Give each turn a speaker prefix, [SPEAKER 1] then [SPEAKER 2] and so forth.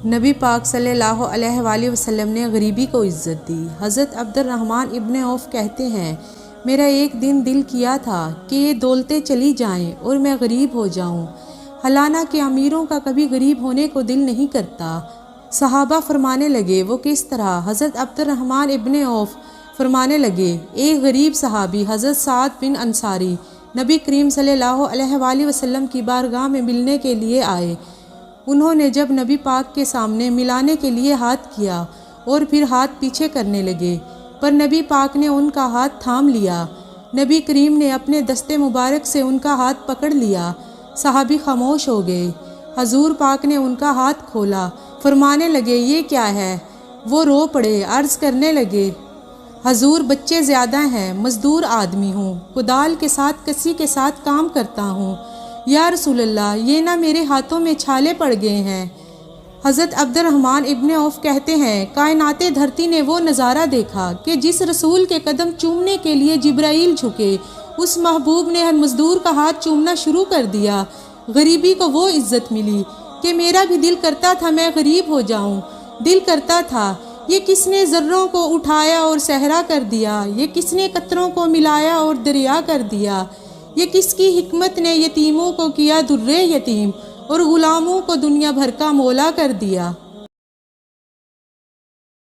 [SPEAKER 1] نبی پاک صلی اللہ علیہ وآلہ وسلم نے غریبی کو عزت دی۔ حضرت عبد الرحمن ابن عوف کہتے ہیں، میرا ایک دن دل کیا تھا کہ یہ دولتیں چلی جائیں اور میں غریب ہو جاؤں، حالانہ کہ امیروں کا کبھی غریب ہونے کو دل نہیں کرتا۔ صحابہ فرمانے لگے، وہ کس طرح؟ حضرت عبد الرحمن ابن عوف فرمانے لگے، ایک غریب صحابی حضرت سعد بن انصاری نبی کریم صلی اللہ علیہ وآلہ وسلم کی بارگاہ میں ملنے کے لیے آئے۔ انہوں نے جب نبی پاک کے سامنے ملانے کے لیے ہاتھ کیا اور پھر ہاتھ پیچھے کرنے لگے، پر نبی پاک نے ان کا ہاتھ تھام لیا۔ نبی کریم نے اپنے دست مبارک سے ان کا ہاتھ پکڑ لیا۔ صحابی خاموش ہو گئے۔ حضور پاک نے ان کا ہاتھ کھولا، فرمانے لگے، یہ کیا ہے؟ وہ رو پڑے، عرض کرنے لگے، حضور بچے زیادہ ہیں، مزدور آدمی ہوں، کدال کے ساتھ کسی کے ساتھ کام کرتا ہوں، یا رسول اللہ یہ نہ میرے ہاتھوں میں چھالے پڑ گئے ہیں۔ حضرت عبد الرحمن ابن عوف کہتے ہیں، کائنات دھرتی نے وہ نظارہ دیکھا کہ جس رسول کے قدم چومنے کے لیے جبرائیل جھکے، اس محبوب نے ہر مزدور کا ہاتھ چومنا شروع کر دیا۔ غریبی کو وہ عزت ملی کہ میرا بھی دل کرتا تھا میں غریب ہو جاؤں، دل کرتا تھا یہ کس نے ذروں کو اٹھایا اور صحرا کر دیا، یہ کس نے قطروں کو ملایا اور دریا کر دیا، یہ کس کی حکمت نے یتیموں کو کیا در یتیم اور غلاموں کو دنیا بھر کا مولا کر دیا۔